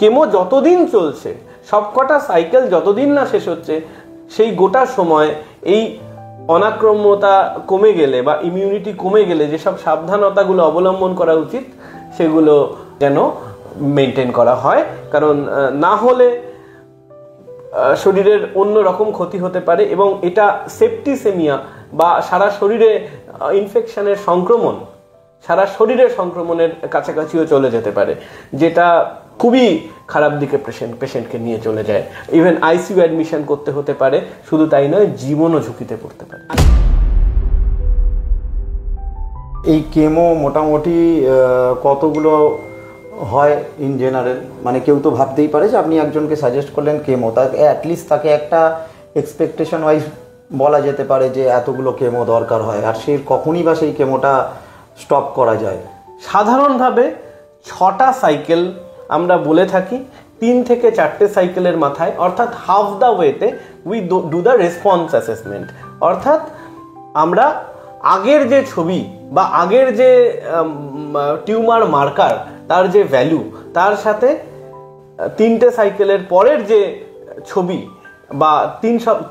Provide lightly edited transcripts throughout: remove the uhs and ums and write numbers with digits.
Chemo যতদিন চলছে, সবকটা সাইকেল যতদিন না শেষ হচ্ছে, সেই গোটা সময় এই অনাক্রম্যতা কমে গেলে বা ইমিউনিটি কমে গেলে যেসব সাবধানতাগুলো অবলম্বন করা উচিত সেগুলো যেন মেনটেন করা হয়। কারণ না হলে শরীরের অন্য রকম ক্ষতি হতে পারে এবং এটা সেপ্টিসেমিয়া বা সারা শরীরে ইনফেকশনের সংক্রমণ, সারা শরীরের সংক্রমণের কাছাকাছিও চলে যেতে পারে, যেটা খুবই খারাপ দিকে পেশেন্টকে নিয়ে চলে যায়। ইভেন আইসিইউ অ্যাডমিশন করতে হতে পারে, শুধু তাই নয় জীবনও ঝুঁকিতে পড়তে পারে। এই কেমো মোটামুটি কতগুলো হয় ইন জেনারেল? মানে কেউ তো ভাবতেই পারে যে আপনি একজনকে সাজেস্ট করলেন কেমো, তাকে অ্যাটলিস্ট তাকে একটা এক্সপেকটেশন ওয়াইজ বলা যেতে পারে যে এতগুলো কেমো দরকার হয়, আর সে কখনই বা সেই কেমোটা স্টপ করা যায়? সাধারণভাবে 6টা সাইকেল আমরা বলে থাকি, 3 থেকে 4টে সাইকেলের মাথায় অর্থাৎ হাফ দ্য ওয়েতে we do the response assessment. অর্থাৎ আমরা আগের যে ছবি বা আগের যে টিউমার মার্কার তার যে ভ্যালু, তার সাথে 3টে সাইকেলের পরের যে ছবি বা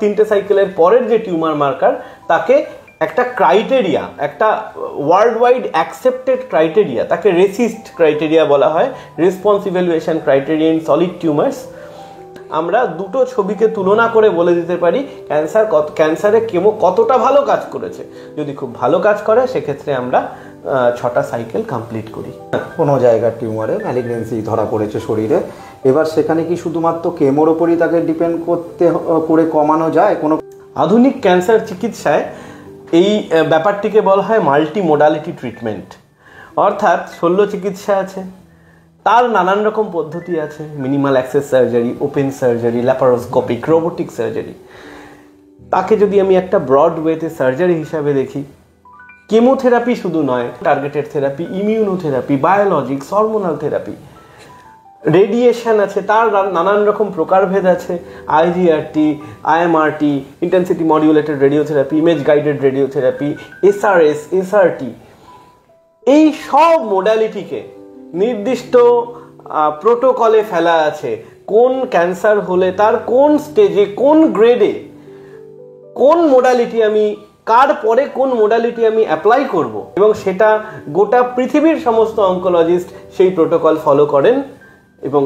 3টে সাইকেলের পরের যে টিউমার মার্কার, তাকে একটা ক্রাইটেরিয়া, একটা ওয়ার্ল্ড ওয়াইড অ্যাকসেপ্টেড ক্রাইটেরিয়া, তাকে রেসিস্ট ক্রাইটেরিয়া বলা হয়, response evaluation criteria in solid tumours. আমরা দুটো ছবিকে তুলনা করে বলে দিতে পারি ক্যান্সারে কেমো কতটা ভালো কাজ করেছে। যদি খুব ভালো কাজ করে সেক্ষেত্রে আমরা 6টা সাইকেল কমপ্লিট করি। কোনো জায়গার টিউমারে ম্যালিগনেন্সি ধরা পড়েছে শরীরে, এবার সেখানে কি শুধুমাত্র কেমোর ওপরই তাকে ডিপেন্ড করে কমানো যায়? কোনো আধুনিক ক্যান্সার চিকিৎসায় এই ব্যাপারটিকে বলা হয় মাল্টি মোডালিটি ট্রিটমেন্ট। অর্থাৎ শল্য চিকিৎসা আছে, তার নানান রকম পদ্ধতি আছে, minimal access surgery, open surgery, laparoscopic, robotic surgery. তাকে যদি আমি একটা ব্রড ওয়েতে সার্জারি হিসাবে দেখি, কেমোথেরাপি শুধু নয়, targeted therapy, immunotherapy, biologics, hormonal therapy, radiation আছে, তার নানান রকম প্রকারভেদ আছে, IGRT, IMRT, intensity modulated radiotherapy, image guided radiotherapy, SRS, SRT. এই সব মোডালিটিকে নির্দিষ্ট প্রোটোকলে ফেলা আছে। কোন ক্যান্সার হলে তার কোন স্টেজে, কোন গ্রেডে, কোন মোডালিটি আমি, কার পরে কোন মোডালিটি আমি অ্যাপ্লাই করব, এবং সেটা গোটা পৃথিবীর সমস্ত অঙ্কোলজিস্ট সেই প্রোটোকল ফলো করেন এবং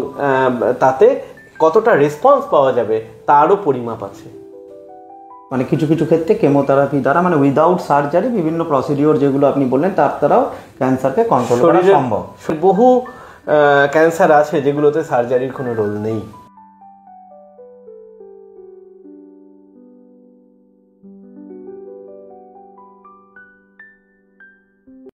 তাতে কতটা রেসপন্স পাওয়া যাবে তারও পরিমাপ আছে। মানে কিছু কিছু ক্ষেত্রে কেমোথেরাপি দ্বারা, মানে উইদাউট সার্জারি, বিভিন্ন প্রসিডিওর যেগুলো আপনি বললেন তার দ্বারাও ক্যান্সারকে কন্ট্রোল করা সম্ভব। বহু ক্যান্সার আছে যেগুলোতে সার্জারির কোনো রোল নেই।